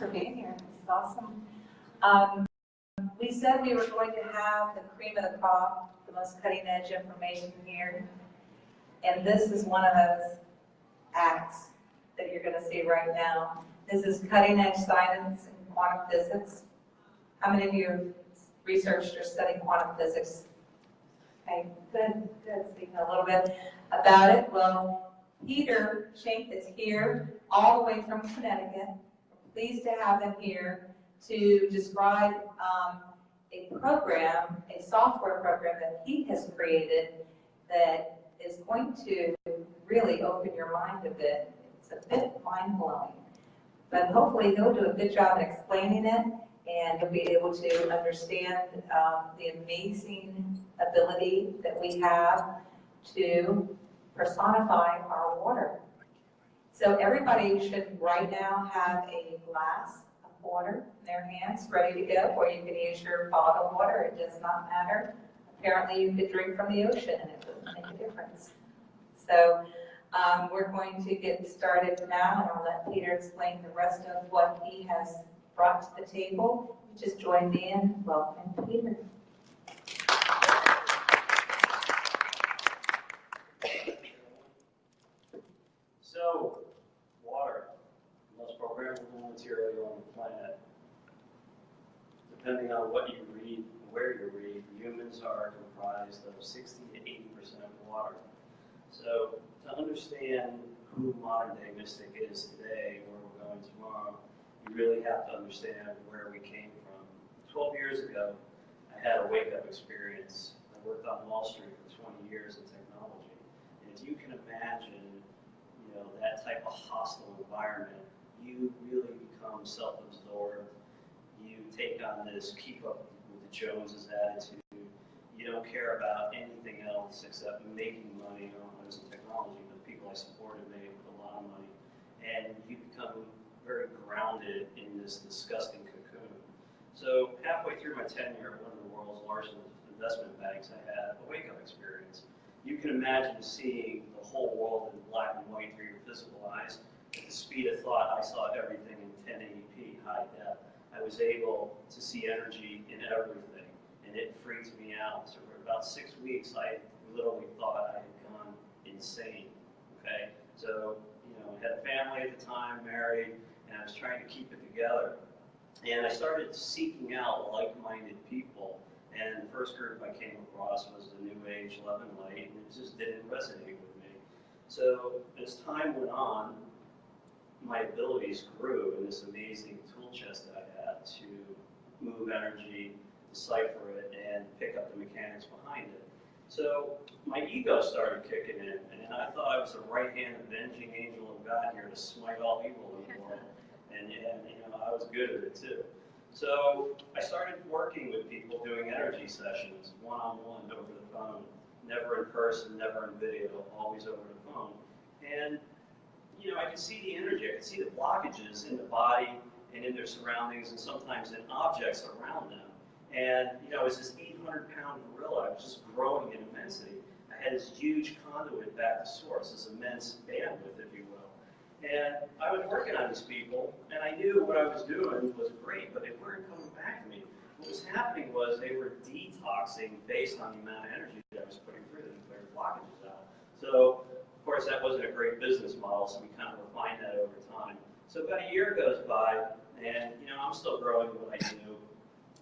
for being here. This is awesome. We said we were going to have the cream of the crop, the most cutting edge information here. And this is one of those acts that you're going to see right now. This is cutting edge science in quantum physics. How many of you have researched or studied quantum physics? Okay, good. Speaking a little bit about it. Well, Peter Schenk is here all the way from Connecticut. We're pleased to have him here to describe a program, a software program that he has created that is going to really open your mind a bit. It's a bit mind-blowing, but hopefully he'll do a good job explaining it, and you'll be able to understand the amazing ability that we have to personify our water. So everybody should right now have a glass of water in their hands ready to go, or you can use your bottled water. It does not matter. Apparently you could drink from the ocean and it doesn't make a difference. So we're going to get started now, and I'll let Peter explain the rest of what he has brought to the table. Just join me in welcoming Peter. So, water, the most programmable material on the planet. Depending on what you read and where you read, humans are comprised of 60 to 80% water. So, to understand who modern day mystic is today, where we're going tomorrow, you really have to understand where we came from. 12 years ago, I had a wake-up experience. I worked on Wall Street for 20 years in technology. And if you can imagine that type of hostile environment, you really become self-absorbed. You take on this keep up with the Joneses attitude. You don't care about anything else except making money. I was in technology, but the people I supported made a lot of money. And you become very grounded in this disgusting cocoon. So halfway through my tenure at one of the world's largest investment banks, I had a wake-up experience. You can imagine seeing the whole world in black and white through your physical eyes. At the speed of thought, I saw everything in 1080p high def. I was able to see energy in everything, and it freaked me out. So for about 6 weeks, I literally thought I had gone insane. Okay, so I had a family at the time, married, and I was trying to keep it together. And I started seeking out like-minded people. And the first group I came across was the New Age Love and Light, and it just didn't resonate with me. So as time went on, my abilities grew in this amazing tool chest that I had to move energy, decipher it, and pick up the mechanics behind it. So my ego started kicking in, and I thought I was the right-hand avenging angel of God here to smite all evil in the world. And I was good at it too. So I started working with people doing energy sessions, one-on-one, over the phone, never in person, never in video, always over the phone. And I could see the energy, I could see the blockages in the body and in their surroundings, and sometimes in objects around them. And I was this 800-pound gorilla. I was just growing in immensity. I had this huge conduit back to source, this immense bandwidth, if you will. And I was working on these people, and I knew what I was doing was great, but they weren't coming back to me. What was happening was they were detoxing based on the amount of energy that I was putting through them to clear blockages out. So, of course, that wasn't a great business model, so we kind of refined that over time. So about a year goes by, and I'm still growing what I do,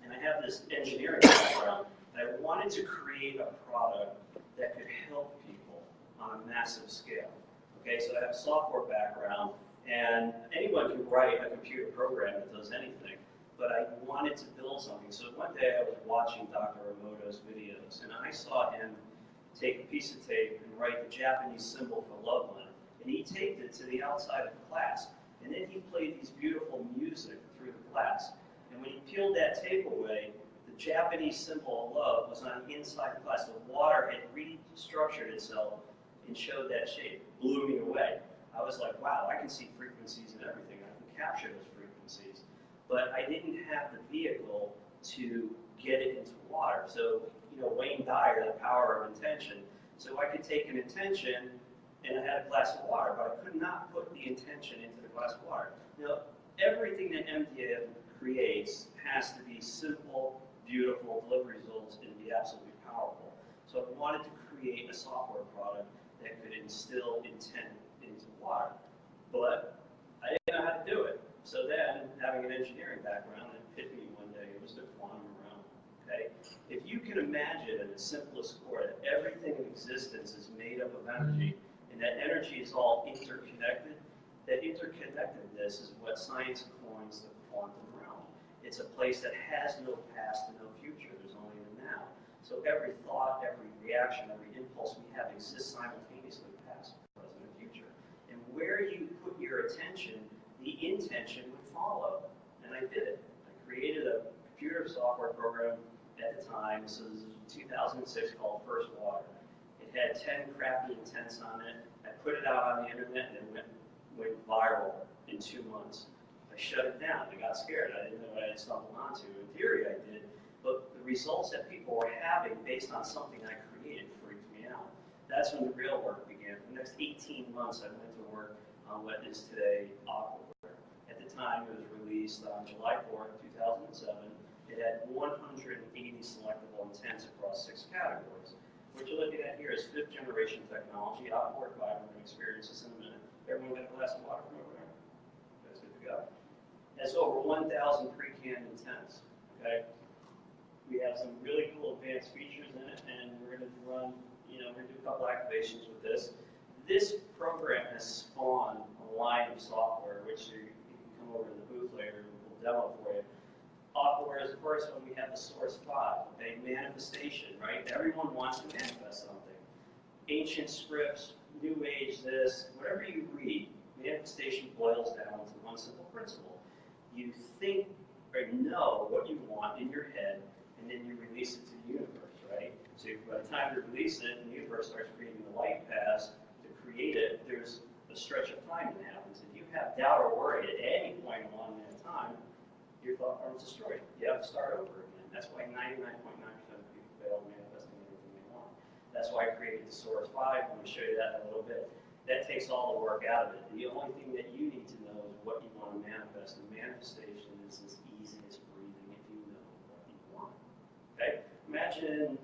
and I have this engineering background, and I wanted to create a product that could help people on a massive scale. Okay, so I have a software background, and anyone can write a computer program that does anything, but I wanted to build something. So one day I was watching Dr. Emoto's videos, and I saw him take a piece of tape and write the Japanese symbol for love on it, and he taped it to the outside of the glass, and then he played these beautiful music through the glass. And when he peeled that tape away, the Japanese symbol of love was on the inside of the glass. The water had restructured itself and showed that shape. Blew me away. I was like, wow, I can see frequencies in everything. I can capture those frequencies. But I didn't have the vehicle to get it into water. So, Wayne Dyer, the power of intention. So I could take an intention, and I had a glass of water, but I could not put the intention into the glass of water. Now, everything that MDM creates has to be simple, beautiful, deliver results, and be absolutely powerful. So I wanted to create a software product that could instill intent into water. But I didn't know how to do it. So then, having an engineering background, it hit me one day, it was the quantum realm, okay? If you can imagine at its simplest core that everything in existence is made up of energy, and that energy is all interconnected, that interconnectedness is what science coins the quantum realm. It's a place that has no past and no future, there's only the now. So every thought, every reaction, every impulse we have exists simultaneously, past, present, and future. And where you put your attention, the intention would follow. And I did it. I created a computer software program at the time. This was 2006, called First Water. It had 10 crappy intents on it. I put it out on the internet and it went viral in 2 months. I shut it down. I got scared. I didn't know what I had stumbled onto. In theory, I did. But the results that people were having based on something I created freaked me out. That's when the real work began. For the next 18 months, I went to work on what is today Aquaware. At the time, it was released on July 4th, 2007. It had 180 selectable intents across 6 categories. What you're looking at here is 5th generation technology. Aquaware 5, we're going to experience this in a minute. Everyone got a glass of water from over there? That's good to go. It has over 1,000 pre-canned intents. Okay? We have some really cool advanced features in it, and we're going to run, we're going to do a couple activations with this. This program has spawned a line of software, which you can come over to the booth later and we'll demo for you. Aquaware is the first one. We have the source 5, okay, manifestation, right? Everyone wants to manifest something. Ancient scripts, New Age this, whatever you read, manifestation boils down to one simple principle. You think or know what you want in your head, and then you release it to the universe, right? So by the time you release it, and the universe starts creating the light paths to create it, there's a stretch of time that happens. If you have doubt or worry at any point along that time, your thought form's destroyed. You have to start over again. That's why 99.9% of people fail manifesting anything they want. That's why I created the Source 5. I'm going to show you that in a little bit. That takes all the work out of it. The only thing that you need to know is what you want to manifest. And manifestation is as easy as breathing if you know what you want. Okay? Imagine,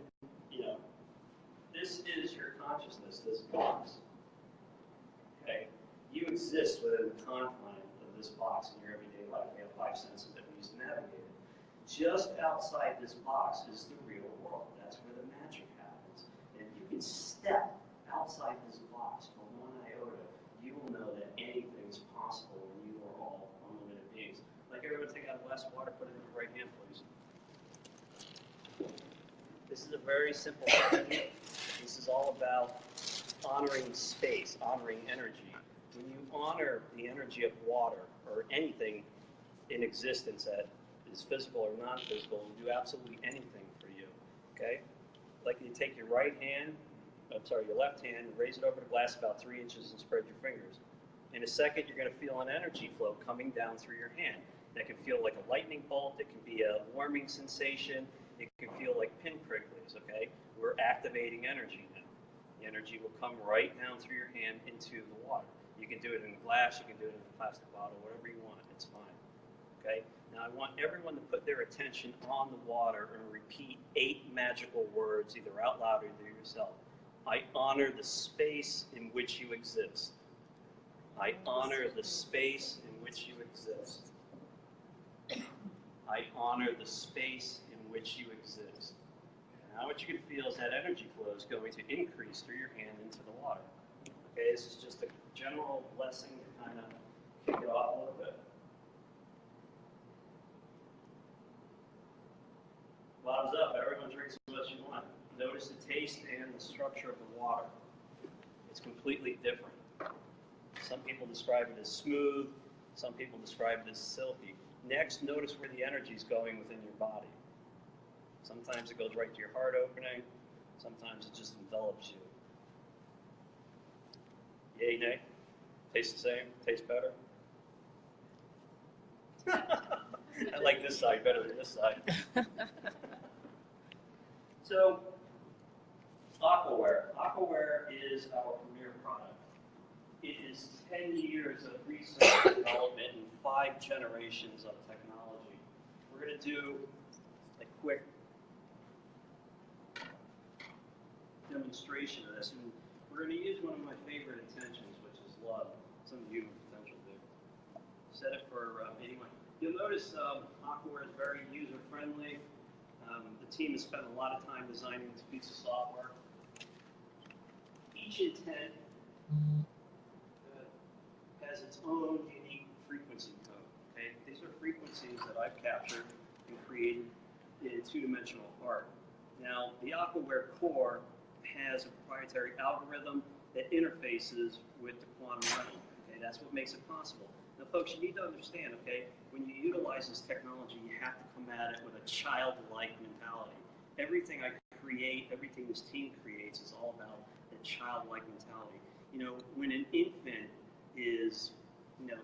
this is your consciousness, this box. Okay? You exist within the confines of this box in your everyday life. We have 5 senses that we use to navigate it. Just outside this box is the real world. That's where the magic happens. And if you can step outside this box for one iota, you will know that anything is possible when you are all unlimited beings. Like everyone take out a glass of water, put it in your right hand, please. This is a very simple technique. This is all about honoring space, honoring energy. When you honor the energy of water or anything in existence that is physical or non-physical, will do absolutely anything for you. Okay? Like you take your your left hand, and raise it over the glass about 3 inches and spread your fingers. In a second, you're going to feel an energy flow coming down through your hand. That can feel like a lightning bolt. It can be a warming sensation. It can feel like pinprickles, okay? We're activating energy now. The energy will come right down through your hand into the water. You can do it in a glass, you can do it in a plastic bottle, whatever you want, it's fine, okay? Now I want everyone to put their attention on the water and repeat 8 magical words, either out loud or to yourself. I honor the space in which you exist. I honor the space in which you exist. I honor the space in which you exist. Now what you can feel is that energy flow is going to increase through your hand into the water. Okay, this is just a general blessing to kind of kick it off a little bit. Bottoms up, everyone drinks as much as you want. Notice the taste and the structure of the water. It's completely different. Some people describe it as smooth, some people describe it as silky. Next, notice where the energy is going within your body. Sometimes it goes right to your heart opening, sometimes it just envelops you. Yay, nay? Tastes the same? Tastes better? I like this side better than this side. So, Aquaware. Aquaware is our premier product. It is is 10 years of research and development and 5 generations of technology. We're going to do a quick demonstration of this. And we're going to use one of my favorite intentions, which is love. Some of you have potential do. Set it for anyone. You'll notice Aquaware is very user-friendly. The team has spent a lot of time designing this piece of software. Each intent has its own unique frequency code. Okay? These are frequencies that I've captured and created in two-dimensional art. Now, the Aquaware core has a proprietary algorithm that interfaces with the quantum realm. Okay? That's what makes it possible. Now, folks, you need to understand, okay, when you utilize this technology, you have to come at it with a childlike mentality. Everything I create, everything this team creates is all about that childlike mentality. You know, when an infant is,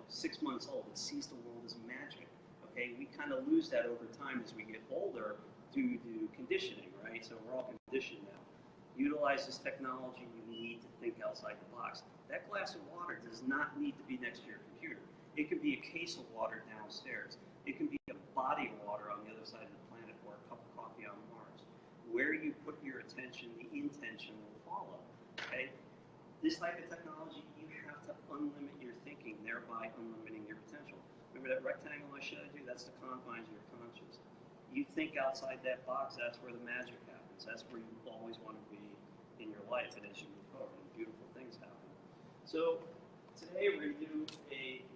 6 months old, it sees the world as magic. Okay, we kind of lose that over time as we get older due to conditioning, right? So we're all conditioned now. Utilize this technology, you need to think outside the box. That glass of water does not need to be next to your computer. It can be a case of water downstairs. It can be a body of water on the other side of the planet or a cup of coffee on Mars. Where you put your attention, the intention will follow, okay? This type of technology, you have to unlimit your thinking, thereby unlimiting your potential. Remember that rectangle I showed you? That's the confines of your conscious. You think outside that box, that's where the magic happens. That's where you always want to be in your life, and as you move forward, and beautiful things happen. So today we're going to do a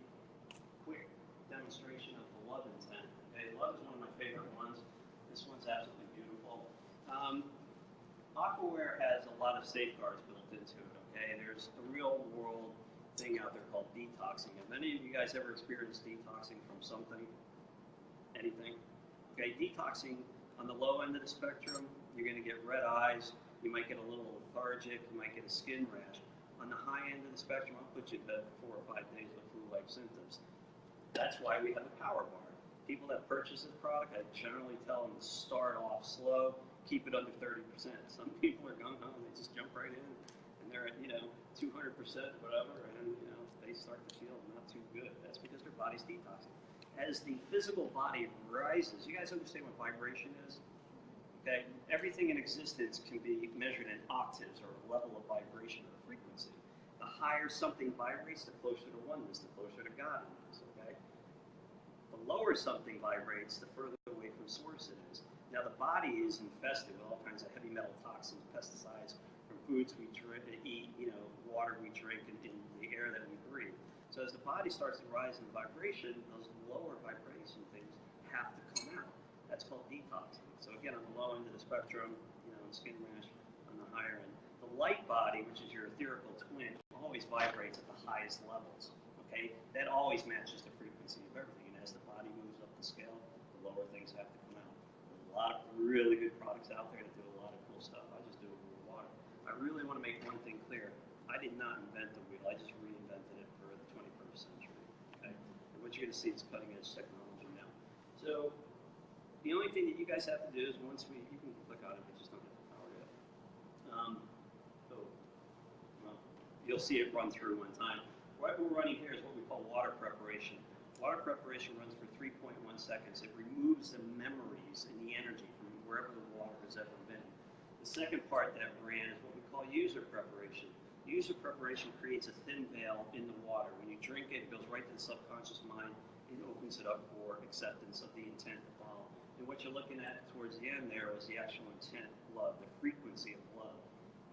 quick demonstration of the love intent. Okay, love is one of my favorite ones. This one's absolutely beautiful. Aquaware has a lot of safeguards built into it. Okay, there's a real world thing out there called detoxing. Have any of you guys ever experienced detoxing from something? Anything? Okay, detoxing on the low end of the spectrum, you're going to get red eyes. You might get a little lethargic. You might get a skin rash. On the high end of the spectrum, I'll put you to bed for 4 or 5 days with flu-like symptoms. That's why we have a power bar. People that purchase this product, I generally tell them to start off slow, keep it under 30%. Some people are gung ho, they just jump right in, and they're at 200% whatever, and they start to feel not too good. That's because their body's detoxing. As the physical body rises, you guys understand what vibration is? Okay, everything in existence can be measured in octaves or a level of vibration or frequency. The higher something vibrates, the closer to oneness, the closer to God it is, okay? The lower something vibrates, the further away from source it is. Now the body is infested with all kinds of heavy metal toxins, pesticides, from foods we eat, water we drink, and in the air that we breathe. So as the body starts to rise in vibration, those lower vibration things have to come out. That's called detoxing. So again, on the low end of the spectrum, skin rash. On the higher end, the light body, which is your etherical twin, always vibrates at the highest levels. Okay, that always matches the frequency of everything. And as the body moves up the scale, the lower things have to come out. There's a lot of really good products out there that do a lot of cool stuff. I just do it with water. I really want to make one thing clear. I did not invent the wheel. I just reinvented it for the 21st century. Okay, and what you're going to see is cutting edge technology now. So the only thing that you guys have to do is you can click on it, but just don't have the power yet. You'll see it run through one time. What we're running here is what we call water preparation. Water preparation runs for 3.1 seconds. It removes the memories and the energy from wherever the water has ever been. The second part that ran is what we call user preparation. User preparation creates a thin veil in the water. When you drink it, it goes right to the subconscious mind and opens it up for acceptance of the intent to follow. And what you're looking at towards the end there is the actual intent, love, the frequency of love.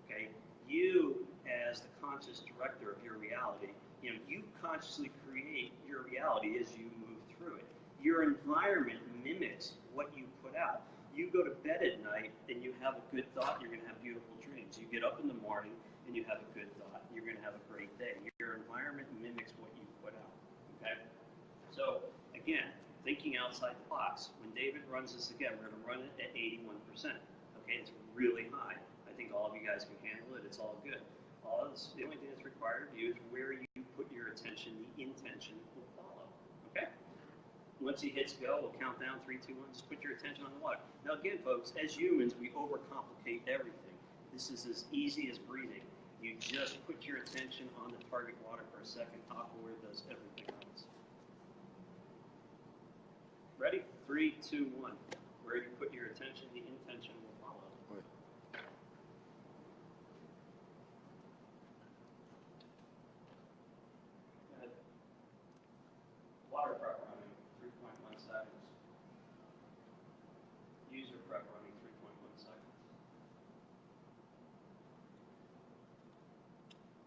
Okay, you as the conscious director of your reality, you consciously create your reality as you move through it. Your environment mimics what you put out. You go to bed at night and you have a good thought, you're going to have beautiful dreams. You get up in the morning and you have a good thought, you're going to have a great day. Your environment mimics what you put out. Okay, so again, thinking outside the box. When David runs this again, we're going to run it at 81%. Okay, it's really high. I think all of you guys can handle it. It's all good. The only thing that's required of you is where you put your attention, the intention will follow. Okay? Once he hits go, we'll count down 3, 2, 1. Just put your attention on the water. Now again, folks, as humans, we overcomplicate everything. This is as easy as breathing. You just put your attention on the target water for a second. Aquaware does everything else. Ready? 3, 2, 1. Where you put your attention, the intention will follow. Water prep running, 3.1 seconds. User prep running, 3.1 seconds.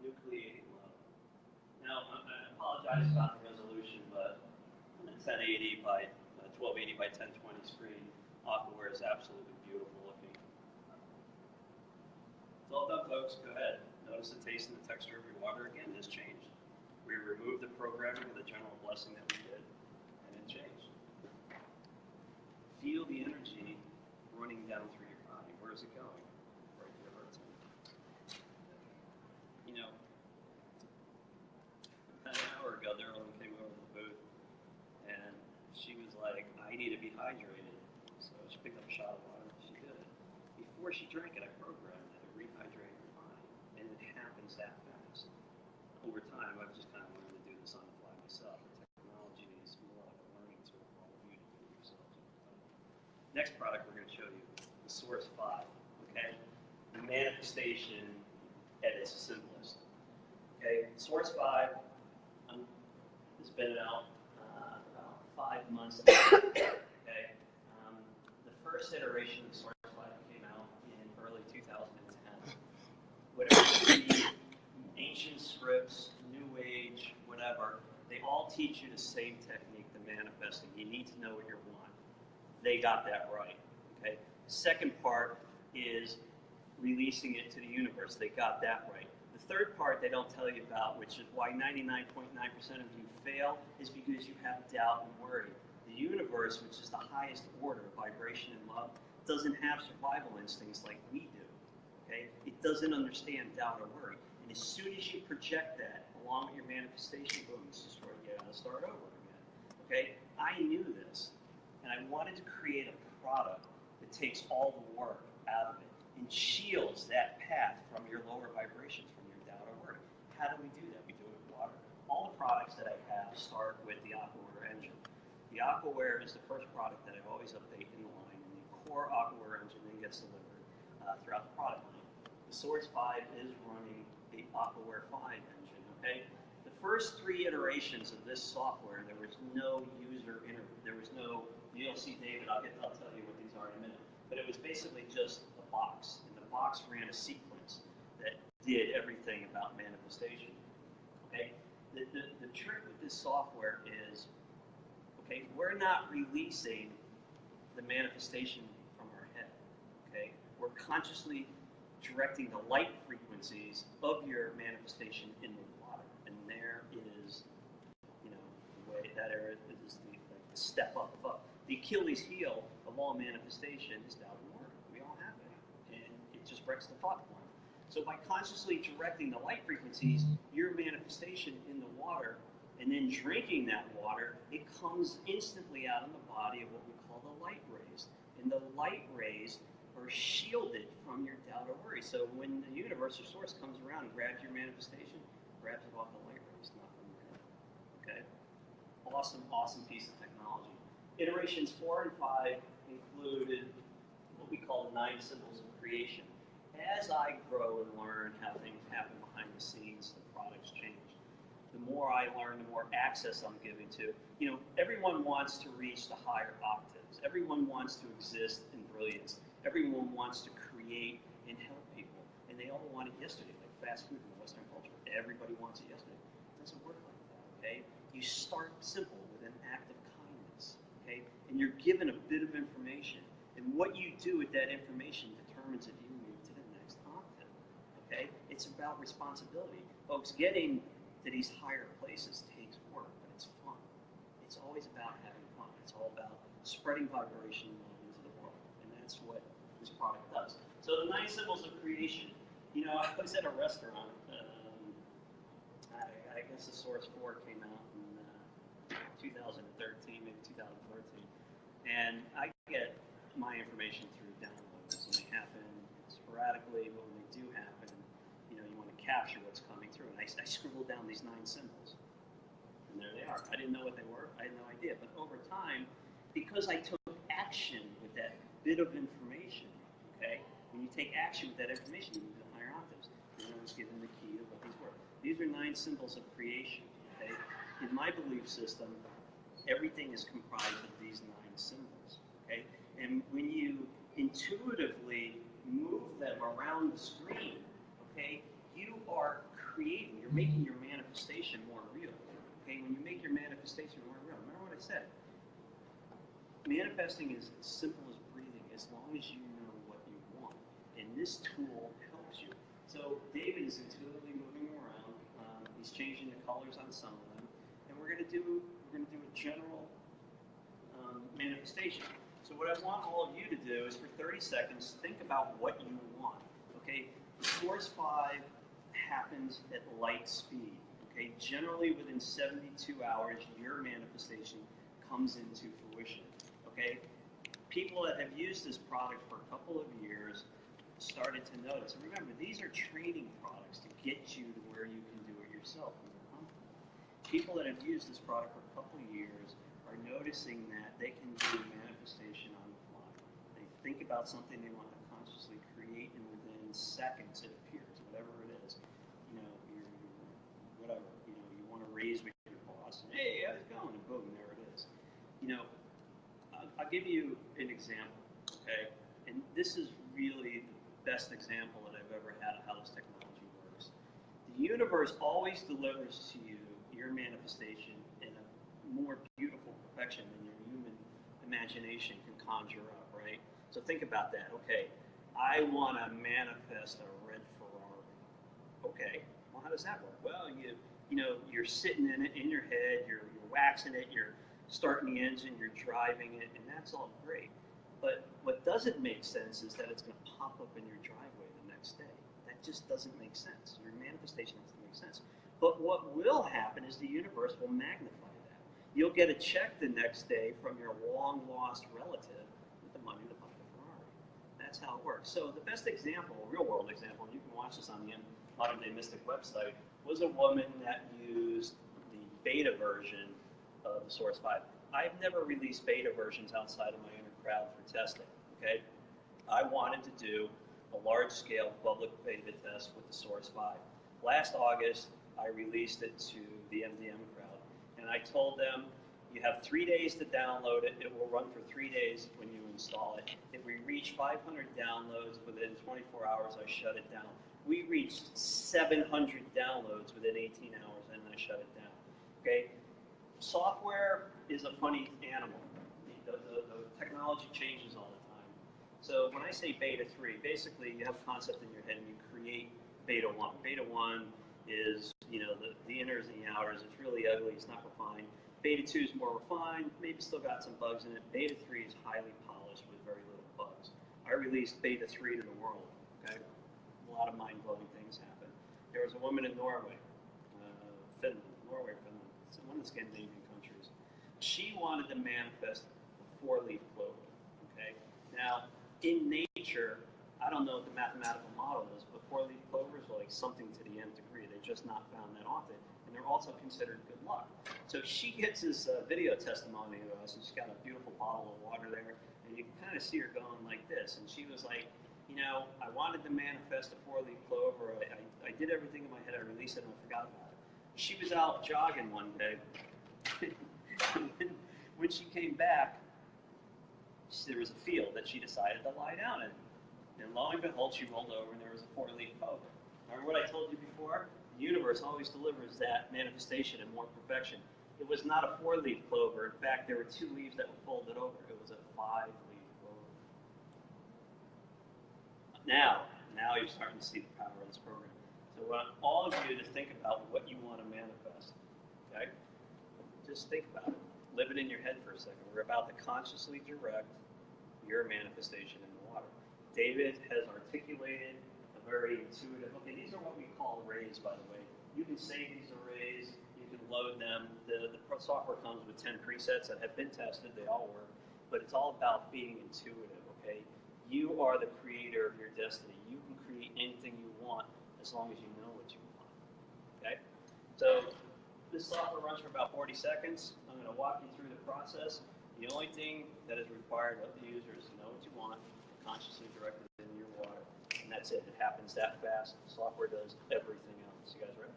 Nucleating low. Now, I apologize about the resolution, but on a 1080 by 1280 by 1020 screen, Aquaware is absolutely beautiful looking. It's all done, folks. Go ahead. Notice the taste and the texture of your water again has changed. We removed the programming with a general blessing that we did, and it changed. Feel the energy running down through your body. Where is it going? Right to your heart center. You know, an hour ago, Darylyn came over to the booth, and she was like, I need to be hydrated. So she picked up a shot of water, and she did it. Before she drank it, I programmed it to rehydrate your body, and it happens that fast. Over time, I've just kind of learned to do this on the fly myself. The technology is more like a learning tool for all of you to do yourselves over time. Next product we're going to show you, the Source 5, okay? The manifestation at its simplest, okay? Source 5 has been out about 5 months now, okay? The first iteration of Source 5 came out in early 2010. Whatever ancient scripts, New Age, whatever, they all teach you the same technique, the manifesting. You need to know what you want. They got that right, okay? Second part is releasing it to the universe. They got that right. The third part they don't tell you about, which is why 99.9% of you fail, is because you have doubt and worry. The universe, which is the highest order, vibration and love, doesn't have survival instincts like we do, okay? It doesn't understand doubt or worry. And as soon as you project that, along with your manifestation, boom, this is where you gotta start over again. Okay? I knew this, and I wanted to create a product that takes all the work out of it and shields that path from your lower vibrations, from your doubt or worry. How do we do that? We do it with water. All the products that I have start with the Aquaware engine. The Aquaware is the first product that I always update in the line, and the core Aquaware engine then gets delivered throughout the product line. The Source 5 is running the Aquaware 5 engine, okay? The first 3 iterations of this software, there was no user interface. There was no, you'll see David, I'll tell you what these are in a minute. But it was basically just a box, and the box ran a sequence that did everything about manifestation, okay? The trick with this software is, okay, we're not releasing the manifestation from our head, okay? We're consciously directing the light frequencies of your manifestation in the water. And there is, you know, the way that area is the step up. The Achilles heel of all manifestation is doubt and worry. We all have it. And it just breaks the thought form. So by consciously directing the light frequencies, your manifestation in the water, and then drinking that water, it comes instantly out in the body of what we call the light rays. And the light rays are shielded from your doubt or worry. So when the universe or source comes around and grabs your manifestation, grabs it off the light rays, not from your head. Okay? Awesome, awesome piece of technology. Iterations 4 and 5 included what we call the 9 symbols of creation. As I grow and learn how things happen behind the scenes, the products change. The more I learn, the more access I'm giving to. You know, everyone wants to reach the higher octaves. Everyone wants to exist in brilliance. Everyone wants to create and help people. And they all want it yesterday, like fast food in the Western culture. Everybody wants it yesterday. It doesn't work like that, okay? You start simple with an act of kindness, okay? And you're given a bit of information. And what you do with that information determines if you move to the next octave, okay? It's about responsibility. Folks, getting to these higher places takes work, but it's fun. It's always about having fun. It's all about spreading vibration into the world, and that's what this product does. So the 9 symbols of creation. You know, I was at a restaurant. I guess the Source 4 came out in 2013, maybe 2014, and I get my information through downloads, and they happen sporadically, but when they do happen, you know, you want to capture what's coming through. And I scribbled down these 9 symbols. And there they are. I didn't know what they were. I had no idea. But over time, because I took action with that bit of information, okay, when you take action with that information, you move to higher octaves. And I was given the key to what these were. These are 9 symbols of creation, okay? In my belief system, everything is comprised of these 9 symbols, okay? And when you intuitively move them around the screen, okay, you are creating, you're making your manifestation more real, okay? When you make your manifestation more real, remember what I said? Manifesting is as simple as breathing, as long as you know what you want. And this tool helps you. So David is intuitively moving around. He's changing the colors on some of them, and we're going to do a general manifestation. So what I want all of you to do is for 30 seconds, think about what you want. Okay, Source 5 happens at light speed. Okay, generally within 72 hours, your manifestation comes into fruition. Okay, people that have used this product for a couple of years started to notice. And remember, these are training products to get you to where you can do it yourself. People that have used this product for a couple of years are noticing that they can do manifestation on the fly. They think about something they want to consciously create, and within seconds it appears, whatever it is. You know, you're whatever. You know, you want to raise with your boss, and hey, how's it going? And boom, there it is. You know, I'll give you an example, okay? And this is really the best example that I've ever had of how this technology works. The universe always delivers to you your manifestation in a more beautiful perfection than your human imagination can conjure up, right? So think about that. Okay, I want to manifest a red Ferrari. Okay, well, how does that work? Well, you know, you're sitting in it in your head, you're waxing it, you're starting the engine, you're driving it, and that's all great. But what doesn't make sense is that it's going to pop up in your driveway the next day. That just doesn't make sense. Your manifestation doesn't make sense. But what will happen is the universe will magnify that. You'll get a check the next day from your long-lost relative with the money to buy the Ferrari. That's how it works. So the best example, real-world example, and you can watch this on the Modern Day Mystic website, was a woman that used the beta version of the Source 5. I've never released beta versions outside of my inner crowd for testing, okay? I wanted to do a large-scale public beta test with the Source 5. Last August, I released it to the MDM crowd, and I told them, you have 3 days to download it. It will run for 3 days when you install it. If we reach 500 downloads within 24 hours, I shut it down. We reached 700 downloads within 18 hours, and I shut it down. Okay? Software is a funny animal. The technology changes all the time. So when I say beta 3, basically you have a concept in your head and you create beta 1. Beta 1 is, you know, the inners and the outers. It's really ugly. It's not refined. Beta 2 is more refined, maybe still got some bugs in it. Beta 3 is highly polished with very little bugs. I released Beta 3 to the world, okay? A lot of mind-blowing things happen. There was a woman in Norway, Finland, it's one of the Scandinavian countries. She wanted to manifest a 4-leaf clover, okay? Now, in nature, I don't know what the mathematical model is, but 4-leaf clovers are like something to the nth degree. They're just not found that often, and they're also considered good luck. So she gets this video testimony of us, and she's got a beautiful bottle of water there, and you can kind of see her going like this. And she was like, you know, I wanted to manifest a 4-leaf clover. I did everything in my head. I released it, and I forgot about it. She was out jogging one day. When she came back, there was a field that she decided to lie down in. And lo and behold, she rolled over, and there was a 4-leaf clover. Remember what I told you before? The universe always delivers that manifestation in more perfection. It was not a 4-leaf clover. In fact, there were 2 leaves that were folded over. It was a 5-leaf clover. Now you're starting to see the power of this program. So I want all of you to think about what you want to manifest, okay? Just think about it. Live it in your head for a second. We're about to consciously direct your manifestation in the water. David has articulated a very intuitive, okay, these are what we call arrays, by the way. You can save these arrays, you can load them. The software comes with 10 presets that have been tested, they all work, but it's all about being intuitive, okay? You are the creator of your destiny. You can create anything you want as as long as you know what you want. Okay? So this software runs for about 40 seconds. I'm going to walk you through the process. The only thing that is required of the user is to know what you want, consciously direct it into your water, and that's it. It happens that fast. The software does everything else. You guys ready?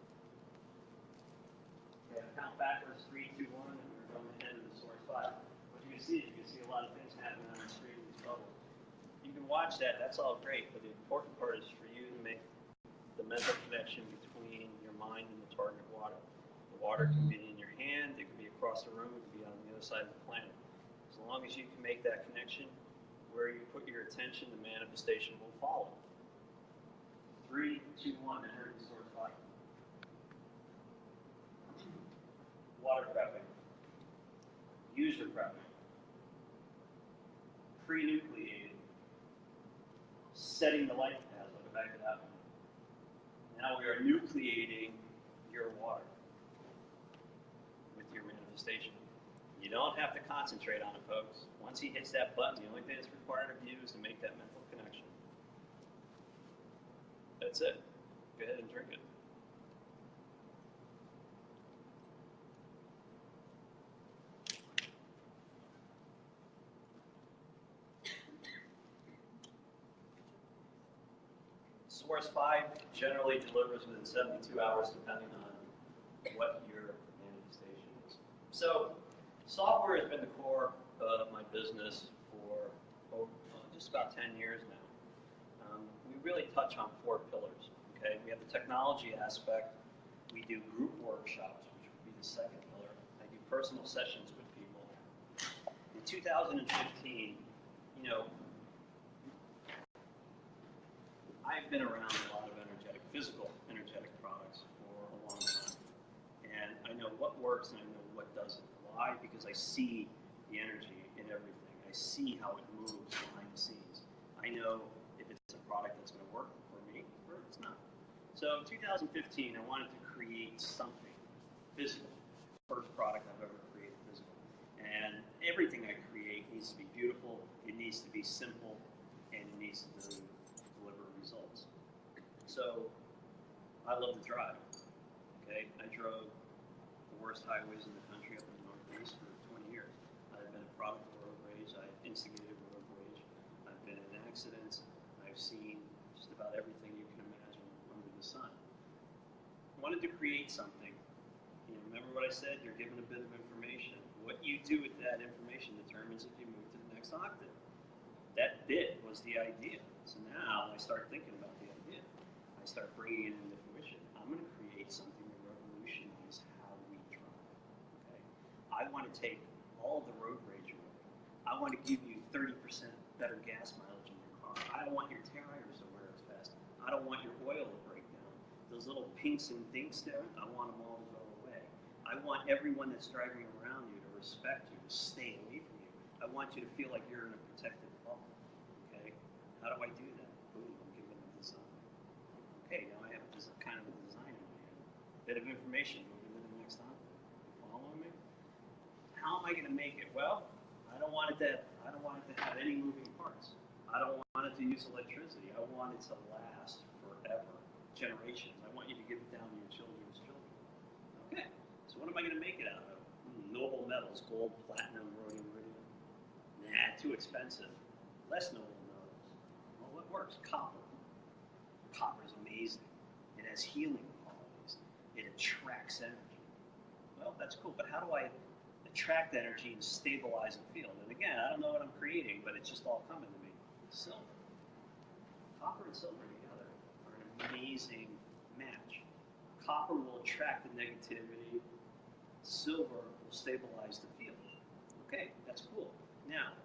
Okay, I count backwards, 3, 2, 1, and we're going ahead of the source 5. What you can see a lot of things happening on the screen in these bubbles. You can watch that. That's all great, but the important part is for you to make the mental connection between your mind and the target water. The water can be in your hand, it can be across the room, it can be on the other side of the planet. As long as you can make that connection, where you put your attention, the manifestation will follow. 3, 2, 1, and here's the source 5. Water prepping, user prepping, pre-nucleating, setting the light path. Look at back to that one. Now we are nucleating your water with your manifestation. You don't have to concentrate on it, folks. Once he hits that button, the only thing that's required of you is to make that mental connection. That's it. Go ahead and drink it. Source 5 generally delivers within 72 hours, depending on what your manifestation is. So, software has been the core of my business for just about 10 years now. We really touch on 4 pillars. Okay, we have the technology aspect. We do group workshops, which would be the second pillar. I do personal sessions with people. In 2015, you know, I've been around a lot of physical energetic products for a long time. And I know what works and I know what doesn't. Why? Because I see the energy in everything. I see how it moves behind the scenes. I know if it's a product that's going to work for me or if it's not. So in 2015, I wanted to create something physical. First product I've ever created physical. And everything I create needs to be beautiful, it needs to be simple, and it needs to deliver results. So I love to drive. Okay, I drove the worst highways in the country up in the Northeast for 20 years. I've been a product of road rage. I've instigated road rage. I've been in accidents. I've seen just about everything you can imagine under the sun. I wanted to create something. You know, remember what I said? You're given a bit of information. What you do with that information determines if you move to the next octave. That bit was the idea. So now I start thinking about the idea. I start bringing it into fruition. I'm going to create something that revolutionize how we drive. Okay? I want to take all the road rage away. I want to give you 30% better gas mileage in your car. I don't want your tires to wear as fast. I don't want your oil to break down. Those little pinks and dinks there, I want them all to go away. I want everyone that's driving around you to respect you, to stay away from you. I want you to feel like you're in a protected bubble. Okay? How do I do that? Boom, I'm giving them a design. Okay, now I have kind of a design in my head. Bit of information, moving to the next time. Following me? How am I going to make it? Well, I don't want it to have any moving parts. I don't want it to use electricity. I want it to last forever, generations. I want you to give it down to your children's children. Okay, so what am I going to make it out of? Noble metals, gold, platinum, rhodium, iridium. Nah, too expensive. Less noble metals. Well, what works? Copper. Copper is amazing. It has healing qualities. It attracts energy. Well, that's cool, but how do I attract energy and stabilize a field? And again, I don't know what I'm creating, but it's just all coming to me. Silver. Copper and silver together are an amazing match. Copper will attract the negativity. Silver will stabilize the field. Okay, that's cool. Now,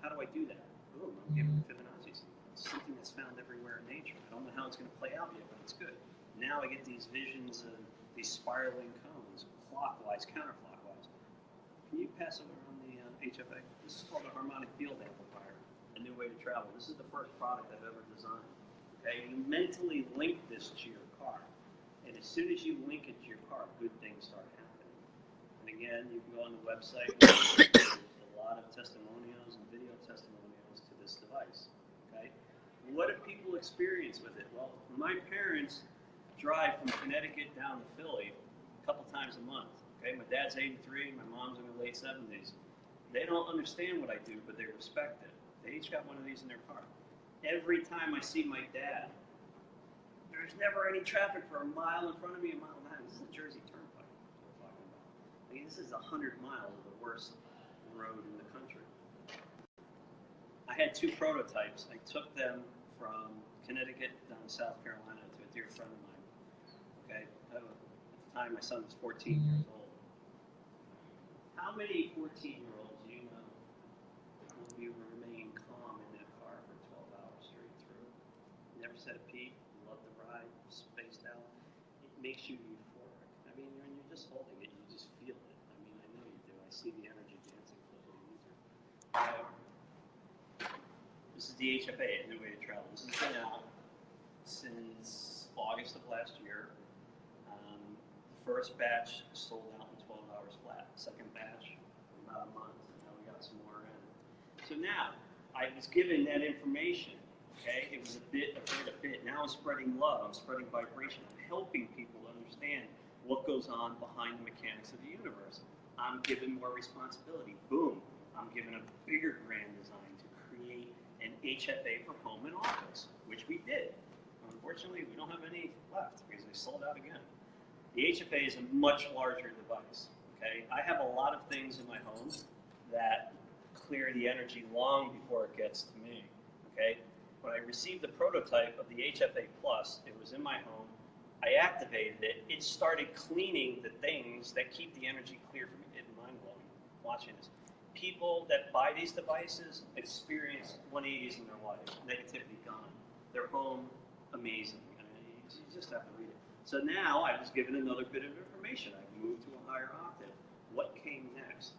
how do I do that? Boom, I'm giving Fibonacci. It's something that's found everywhere in nature. I don't know how it's going to play out yet, but it's good. Now I get these visions of these spiraling cones, clockwise, counterclockwise. Can you pass it around the HFA? This is called a harmonic field amplifier, a new way to travel. This is the first product I've ever designed. Okay, you mentally link this to your car, and as soon as you link it to your car, good things start happening. And again, you can go on the website. There's a lot of testimonials and video testimonials to this device. Okay, what do people experience with it? Well, my parents drive from Connecticut down to Philly a couple times a month. Okay, my dad's 83, my mom's in her late 70s. They don't understand what I do, but they respect it. They each got one of these in their car. Every time I see my dad, there's never any traffic for a mile in front of me, a mile behind. This is the Jersey Turnpike we're talking about. I mean, this is 100 miles of the worst road in the country. I had 2 prototypes. I took them from Connecticut down to South Carolina to a dear friend of mine. Okay, at the time my son was 14 years old. How many 14-year-olds do you know will be remain calm in that car for 12 hours straight through? Never said a peep, loved the ride, spaced out. It makes you euphoric. I mean, when you're just holding it, you just feel it. I mean, I know you do. I see the energy dancing for the user. This is the HFA, a new way to travel. This has been out since August of last year. The first batch sold out in 12 hours flat. Second batch, about a month, and now we got some more in. So now, I was given that information, okay? It was a bit. Now I'm spreading love, I'm spreading vibration, I'm helping people understand what goes on behind the mechanics of the universe. I'm given more responsibility. Boom, I'm given a bigger grand design to create an HFA for home and office, which we did. Unfortunately, we don't have any left because they sold out again. The HFA is a much larger device, okay? I have a lot of things in my home that clear the energy long before it gets to me, okay? When I received the prototype of the HFA Plus, it was in my home. I activated it. It started cleaning the things that keep the energy clear for me. It's mind-blowing watching this. People that buy these devices experience 180s in their life. Negativity gone. Their home, amazing. I mean, you just have to read it. So now I was given another bit of information. I moved to a higher octave. What came next?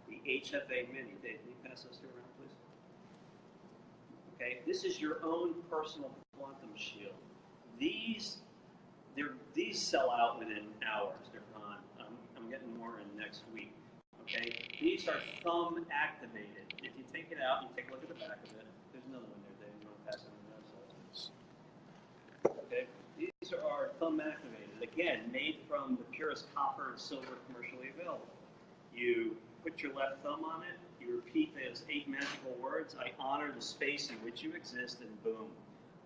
The HFA Mini. Dave, can you pass those two around, please? Okay, this is your own personal quantum shield. These sell out within hours. They're gone. I'm getting more in next week. Okay, these are thumb activated. If you take it out, you take a look at the back of it. There's another one there, Dave. You want to pass it on the other side? Okay, these are thumb activated. Again, made from the purest copper and silver commercially available. You put your left thumb on it. You repeat those 8 magical words. I honor the space in which you exist, and boom.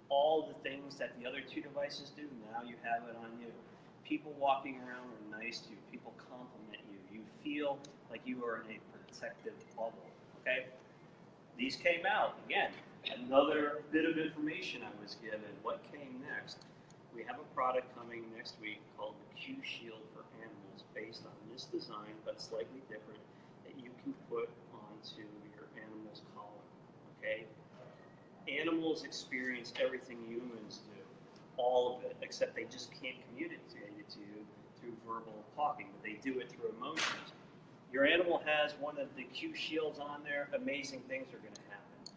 All the things that the other 2 devices do, now you have it on you. People walking around are nice to you. People compliment you. You feel like you are in a protective bubble, okay? These came out, again, another bit of information I was given. What came next? We have a product coming next week called the Q Shield for Animals, based on this design, but slightly different, that you can put onto your animal's collar, okay? Animals experience everything humans do, all of it, except they just can't communicate it to you through verbal talking, but they do it through emotions. Your animal has one of the Q shields on there, amazing things are going to happen.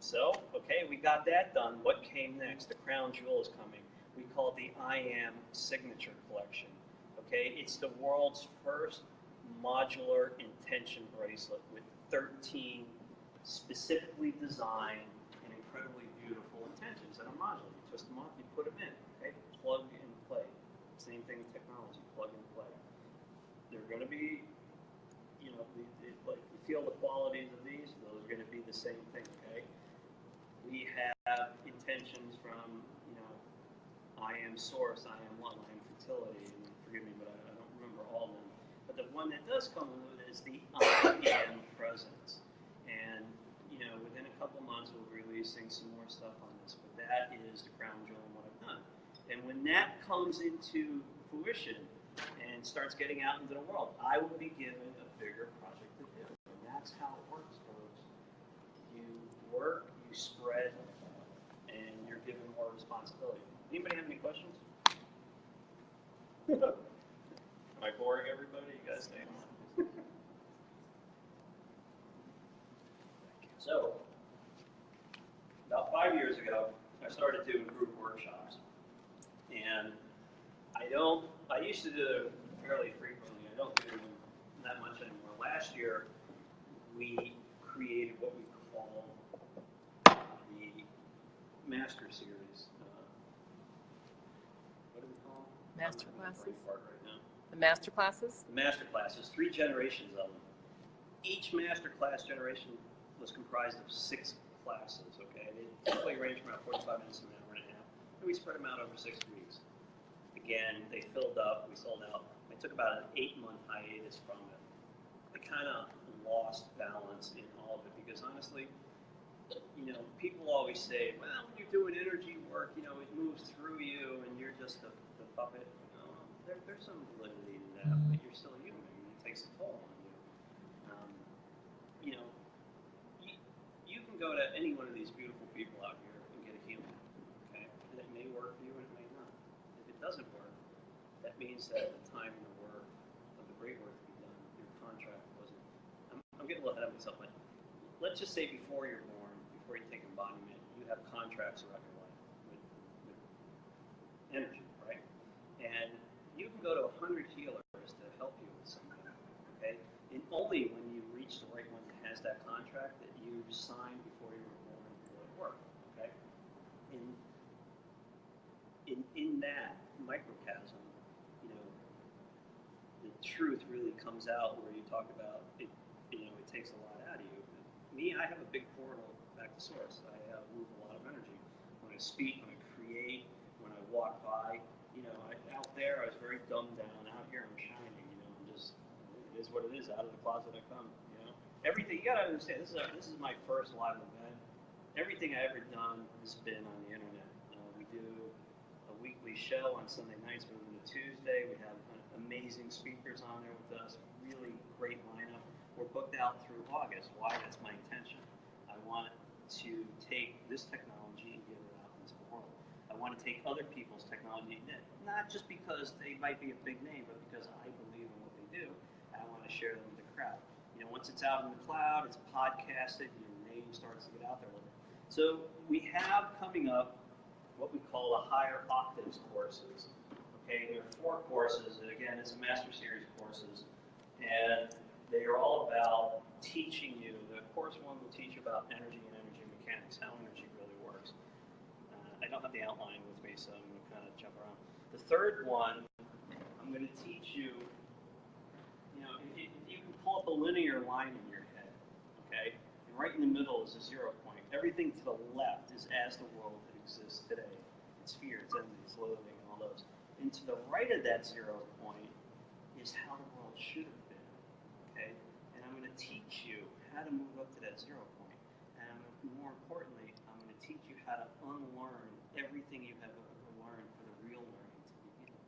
So, okay, we got that done. What came next? The crown jewel is coming. We call it the I Am Signature Collection. Okay, it's the world's first modular intention bracelet with 13 specifically designed and incredibly beautiful intentions that are modular. You twist them off, you put them in. Okay, plug and play. Same thing with technology, plug and play. They're going to be, you know, like you feel the qualities of these, those are going to be the same thing. Okay, we have intentions from, you know, I am source, I am one, I am fertility, and forgive me, but I don't remember all of them. But the one that does come with it is the I am presence. And, you know, within a couple months we'll be releasing some more stuff on this, but that is the crown jewel and what I've done. And when that comes into fruition and starts getting out into the world, I will be given a bigger project to do. And that's how it works, folks. You work, you spread, and you're given more responsibility. Anybody have any questions? Am I boring everybody? You guys stay on. So, about 5 years ago, I started doing group workshops. And I used to do them fairly frequently. I don't do them that much anymore. Last year, we created what we call the Master Series. What do we Master I'm having a brain classes? fart right now. The master classes? The master classes, 3 generations of them. Each master class generation was comprised of 6 classes, okay? They typically range from about 45 minutes to an hour and a half, and we spread them out over 6 weeks. Again, they filled up, we sold out. I took about an 8-month hiatus from it. I kind of lost balance in all of it because honestly, you know, people always say, well, when you're doing energy work, you know, it moves through you and you're just the puppet. There's some validity to that, but you're still human and it takes a toll on you. You know, you can go to any one of these beautiful people out here and get a healing, okay? And it may work for you and it may not. If it doesn't work, that means that the time and the work of the great work to be done, your contract wasn't. I'm getting a little ahead of myself, but let's just say before you're born, before you take embodiment, you have contracts throughout your life with energy, right? And you can go to 100 healers to help you with something, okay? And only when you reach the right one that has that contract that you signed before you were born will it work, okay? In that microcosm, you know, the truth really comes out where you talk about it, you know, it takes a lot out of you. Me, I have a big portal back to source. I move a lot of energy. When I speak, when I create, when I walk by, you know, out there I was very dumbed down. Out here I'm shining, you know, I'm just, it is what it is. Out of the closet I come, you know. Everything, you gotta understand, this is my first live event. Everything I ever done has been on the internet. We do a weekly show on Sunday nights, moving to Tuesday. We have amazing speakers on there with us, really great lineup. We're booked out through August. Why? That's my intention. I want to take this technology and get it out into the world. I want to take other people's technology, not just because they might be a big name, but because I believe in what they do, and I want to share them with the crowd. You know, once it's out in the cloud, it's podcasted, your name starts to get out there a little bit. So we have coming up what we call the higher octaves courses. Okay, there are 4 courses, and again, it's a master series courses, and they are all about teaching you. The course 1 will teach you about energy and energy mechanics, how energy really works. I don't have the outline with me, so I'm going to kind of jump around. The 3rd one, I'm going to teach you, you know, if you can pull up a linear line in your head, okay, and right in the middle is a 0 point. Everything to the left is as the world exists today. It's fear, it's envy, it's loathing, and all those. And to the right of that 0 point is how the world should have been. Okay? And I'm going to teach you how to move up to that 0 point. And more importantly, I'm going to teach you how to unlearn everything you have ever learned for the real learning to begin.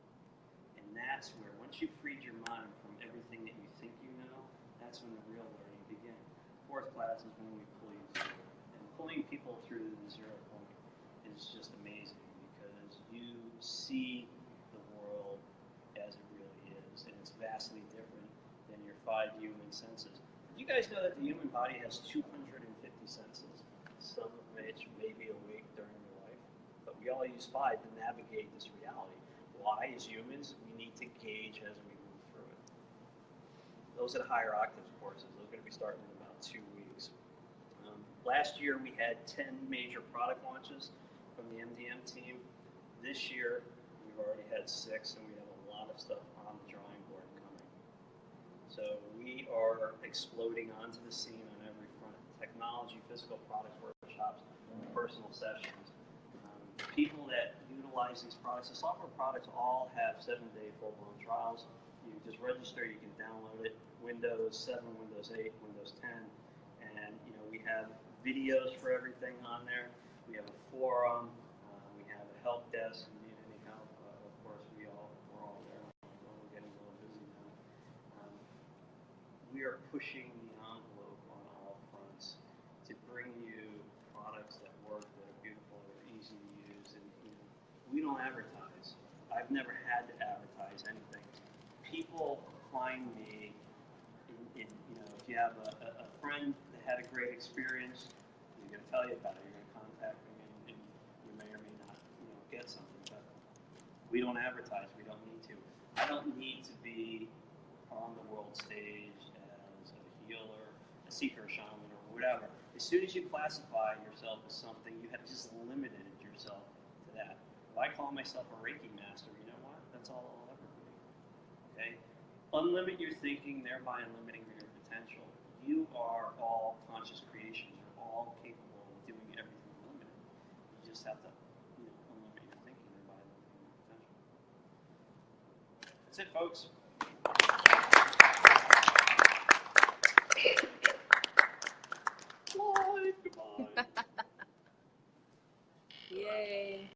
And that's where, once you've freed your mind from everything that you think you know, that's when the real learning begins. 4th class is when we pull you through. And pulling people through the 0 point is just amazing because you see the world as it really is. And it's vastly different than your 5 human senses. Did you guys know that the human body has 250 senses, some of which may be awake during your life? But we all use 5 to navigate this reality. Why, as humans, we need to gauge as we move through it. Those are the higher octaves courses. Those are going to be starting in about 2 weeks. Last year we had 10 major product launches from the MDM team. This year we've already had 6, and we have a lot of stuff on the drawing board coming. So we are exploding onto the scene on every front. Technology, physical products, workshops, personal sessions. People that utilize these products, the software products all have 7-day full-blown trials. You just register, you can download it. Windows 7, Windows 8, Windows 10. And you know, we have videos for everything on there. We have a forum. We have a help desk. If you need any help, of course, we're all there. We're getting a little busy now. We are pushing the envelope on all fronts to bring you products that work, that are beautiful, that are easy to use. And you know, we don't advertise. I've never had to advertise anything. People find me in you know, if you have a friend that had a great experience, he's going to tell you about it. You're going to contact me, and you may or may not, you know, get something. But we don't advertise. We don't need to. I don't need to be on the world stage as a healer, a seeker, a shaman, or whatever. As soon as you classify yourself as something, you have just limited yourself to that. If I call myself a Reiki master, you know what? That's all it'll ever be. Okay? Unlimit your thinking, thereby unlimiting your potential. You are all conscious creations. You're all capable of doing everything unlimited. You just have to, unlimit your thinking, thereby unlimiting your potential. That's it, folks. Live, goodbye. Yay.